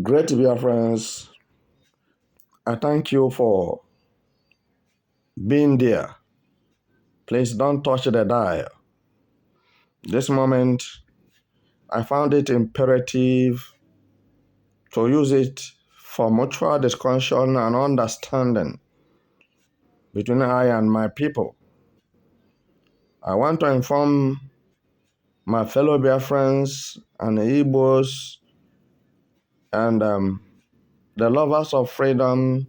Great Biafrans, I thank you for being there. Please don't touch the dial. This moment, I found it imperative to use it for mutual discussion and understanding between I and my people. I want to inform my fellow Biafrans and Igbos and the lovers of freedom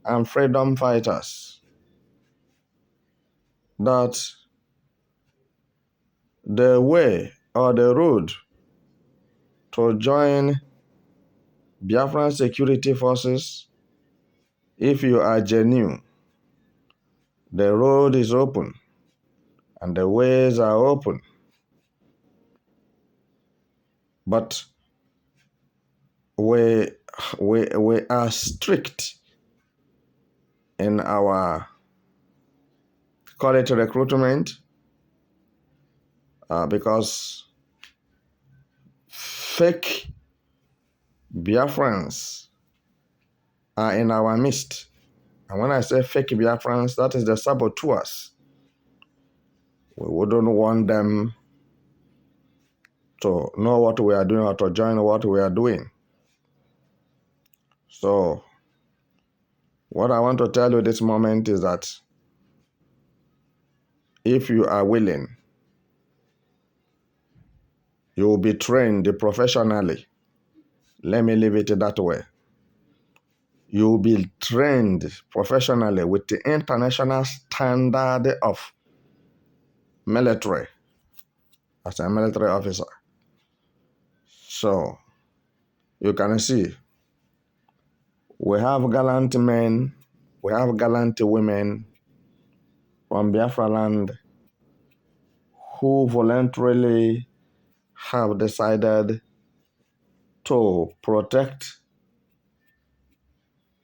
and freedom fighters that the way or the road to join Biafran security forces, if you are genuine, the road is open and the ways are open. But we are strict in our, call it recruitment, because fake Biafrans are in our midst. And when I say fake Biafrans, that is the saboteurs. We wouldn't want them to know what we are doing or to join what we are doing. So, what I want to tell you this moment is that if you are willing, you will be trained professionally. Let me leave it that way. You will be trained professionally with the international standard of military as a military officer. So, you can see, we have gallant men, we have gallant women from Biafra land who voluntarily have decided to protect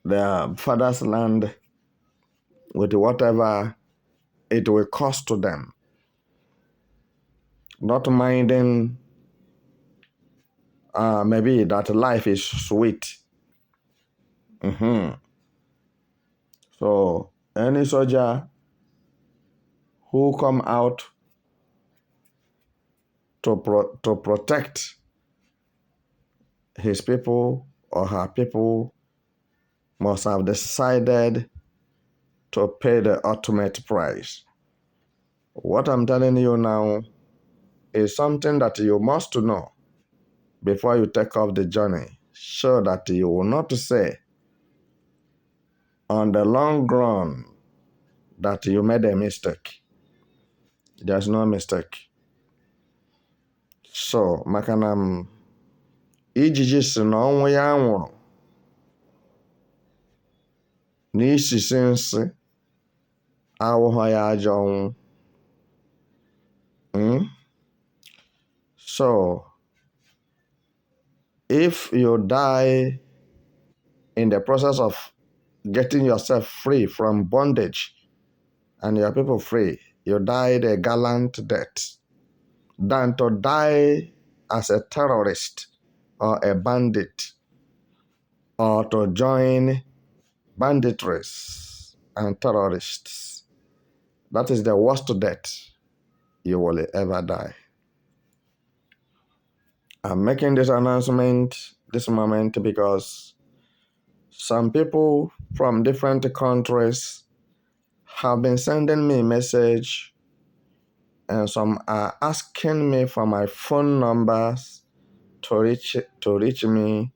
their father's land with whatever it will cost to them, not minding maybe that life is sweet. So any soldier who come out to protect his people or her people must have decided to pay the ultimate price. What I'm telling you now is something that you must know before you take off the journey, so that you will not say on the long run that you made a mistake. There's no mistake. So, maka na ijiji si na ọnwụ ya nwụrụ n'isisi nsị awụghọ ya ajọ ọnwụ. So, if you die in the process of getting yourself free from bondage and your people free, you died a gallant death, than to die as a terrorist or a bandit, or to join banditries and terrorists. That is the worst death you will ever die. I'm making this announcement this moment because some people from different countries have been sending me a message, and some are asking me for my phone numbers to reach me.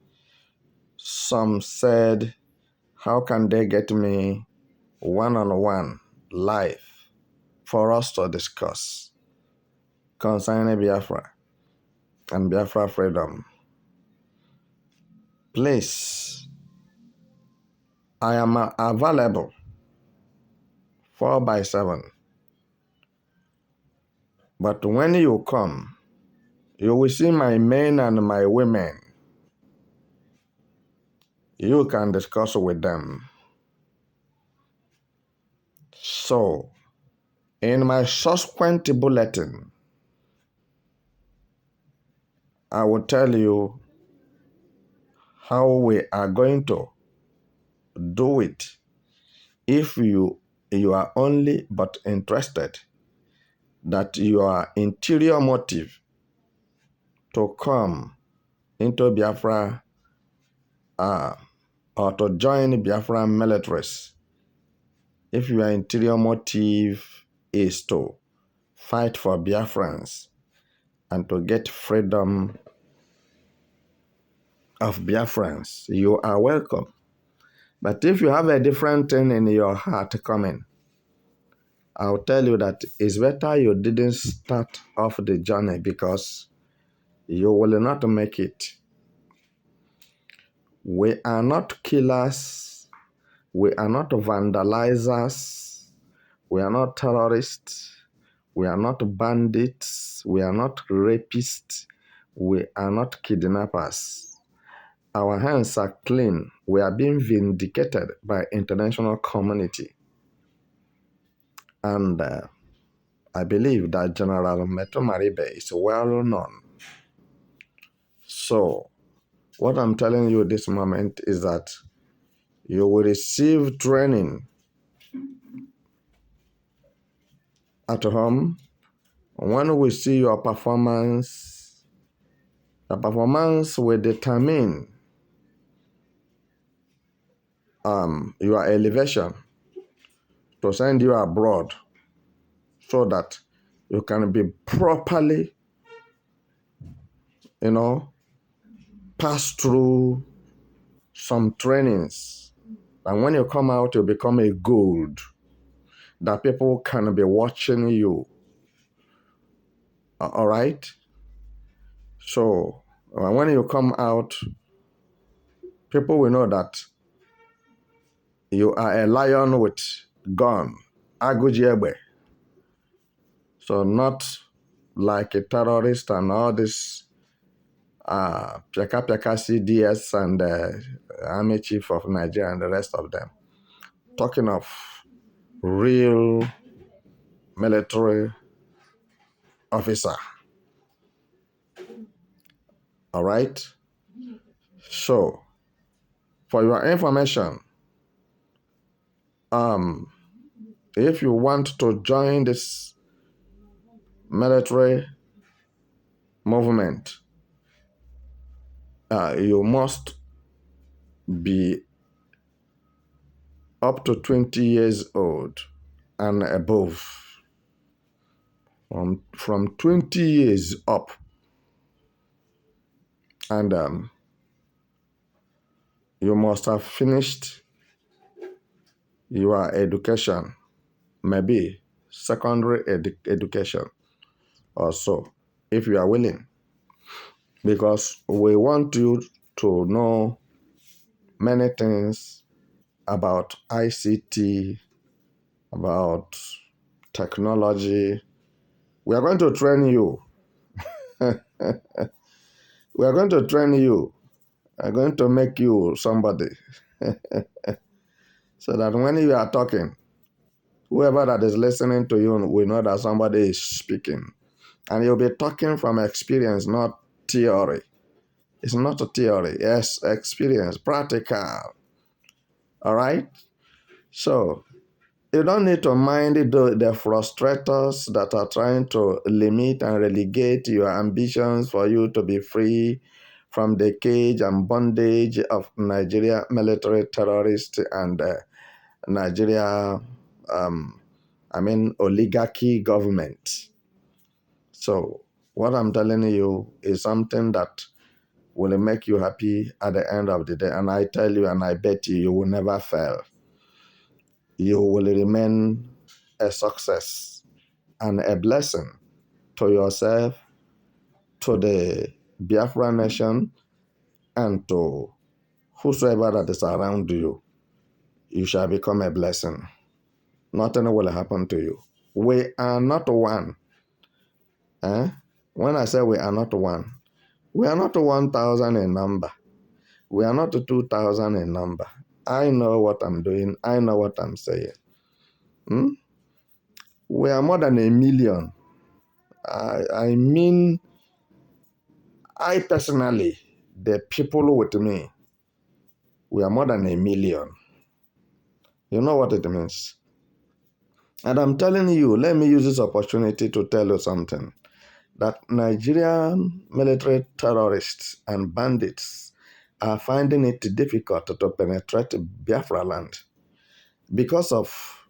Some said, how can they get me one-on-one live for us to discuss concerning Biafra and Biafra freedom? Please, I am available 4/7. But when you come, you will see my men and my women. You can discuss with them. So, in my subsequent bulletin, I will tell you how we are going to do it if you are only but interested that your interior motive to come into Biafra or to join Biafran militaries, if your interior motive is to fight for Biafrans and to get freedom of Biafrans, you are welcome. But if you have a different thing in your heart coming, I'll tell you that it's better you didn't start off the journey because you will not make it. We are not killers. We are not vandalizers. We are not terrorists. We are not bandits. We are not rapists. We are not kidnappers. Our hands are clean. We are being vindicated by international community. And I believe that General Meto Maribe is well known. So, what I'm telling you this moment is that you will receive training at home. When we see your performance, the performance will determine your elevation to send you abroad so that you can be properly, pass through some trainings. And when you come out, you become a gold that people can be watching you. All right? So when you come out, people will know that you are a lion with gun, Agujiegbe. So not like a terrorist and all this Piaka CDS and Army Chief of Nigeria and the rest of them. Talking of real military officer. All right? So, for your information, if you want to join this military movement, you must be up to 20 years old and above. From 20 years up. And you must have finished your education, maybe secondary education or so, if you are willing. Because we want you to know many things about ICT, about technology. We are going to train you. We are going to train you. We are going to make you somebody. So that when you are talking, whoever that is listening to you will know that somebody is speaking. And you'll be talking from experience, not theory. It's not a theory. Yes, experience, practical. All right? So, you don't need to mind the frustrators that are trying to limit and relegate your ambitions for you to be free from the cage and bondage of Nigeria military terrorists and Nigeria, oligarchy government. So what I'm telling you is something that will make you happy at the end of the day. And I tell you and I bet you, you will never fail. You will remain a success and a blessing to yourself, to the Biafra nation, and to whosoever that is around you. You shall become a blessing. Nothing will happen to you. We are not one. When I say we are not one, we are not 1,000 in number. We are not 2,000 in number. I know what I'm doing. I know what I'm saying. We are more than 1 million. I personally, the people with me, We are more than 1 million. You know what it means? And I'm telling you, let me use this opportunity to tell you something. That Nigerian military terrorists and bandits are finding it difficult to penetrate Biafra land because of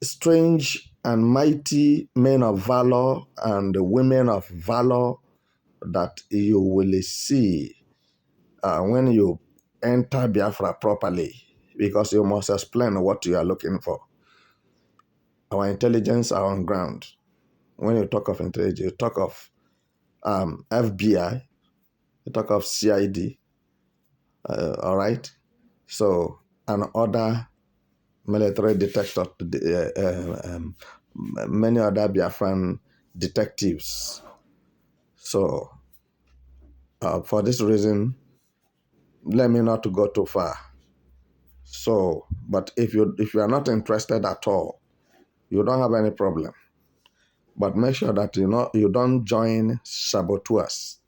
strange and mighty men of valor and women of valor that you will see when you enter Biafra properly, because you must explain what you are looking for. Our intelligence are on ground. When you talk of intelligence, you talk of FBI, you talk of CID, all right? So, and other military detector, many other Biafran detectives. So, for this reason, let me not go too far. So, but if you are not interested at all, you don't have any problem. But make sure that you don't join saboteurs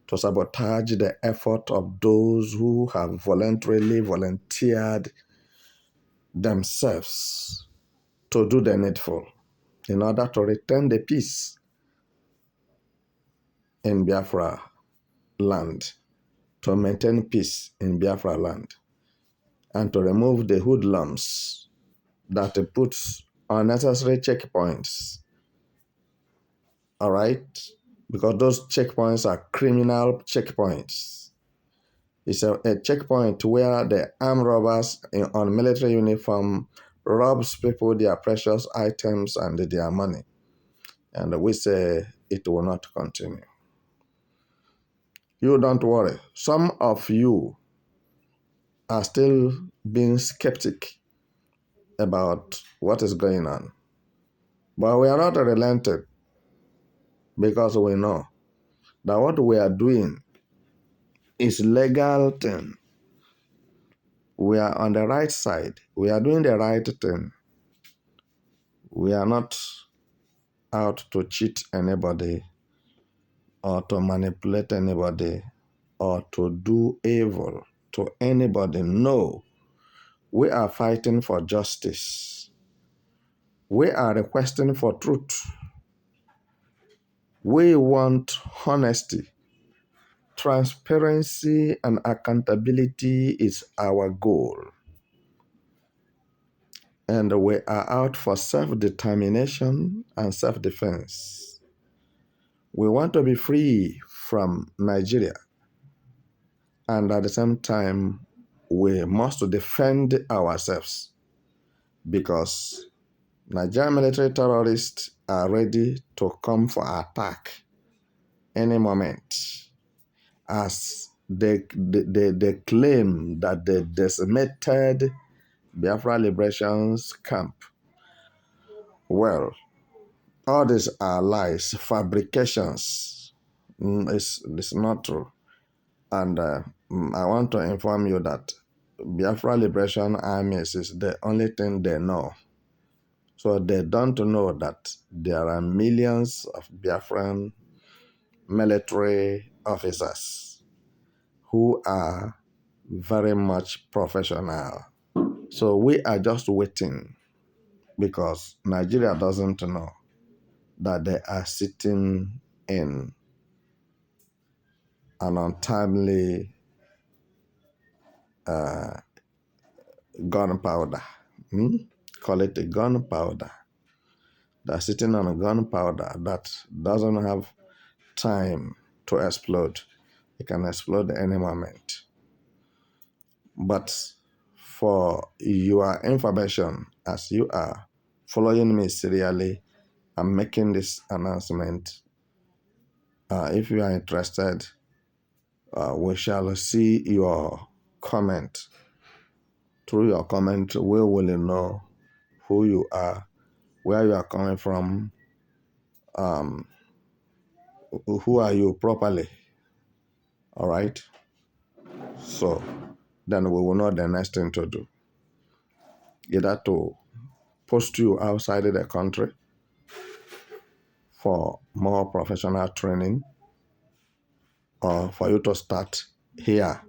to sabotage the effort of those who have voluntarily volunteered themselves to do the needful in order to return the peace in Biafra land, to maintain peace in Biafra land, and to remove the hoodlums that puts unnecessary checkpoints. All right? Because those checkpoints are criminal checkpoints. It's a checkpoint where the armed robbers on military uniform robs people their precious items and their money. And we say it will not continue. You don't worry. Some of you are still being skeptic about what is going on. But we are not relented, because we know that what we are doing is legal thing. We are on the right side. We are doing the right thing. We are not out to cheat anybody or to manipulate anybody or to do evil to anybody. No. We are fighting for justice. We are requesting for truth. We want honesty. Transparency and accountability is our goal. And we are out for self-determination and self-defense. We want to be free from Nigeria. And at the same time, we must defend ourselves, because Nigerian military terrorists are ready to come for attack any moment, as they claim that they decimated Biafra Liberation's camp. Well, all these are lies, fabrications. It's not true. And I want to inform you that Biafra Liberation Armies is the only thing they know. So they don't know that there are millions of Biafran military officers who are very much professional. So we are just waiting, because Nigeria doesn't know that they are sitting in an untimely gunpowder. Call it a gunpowder. They're sitting on a gunpowder that doesn't have time to explode. It can explode any moment. But for your information, as you are following me serially, I'm making this announcement. If you are interested, we shall see your comment. Through your comment, we will know who you are, where you are coming from, who are you properly. All right? So then we will know the next thing to do. Either to post you outside the country for more professional training, or for you to start here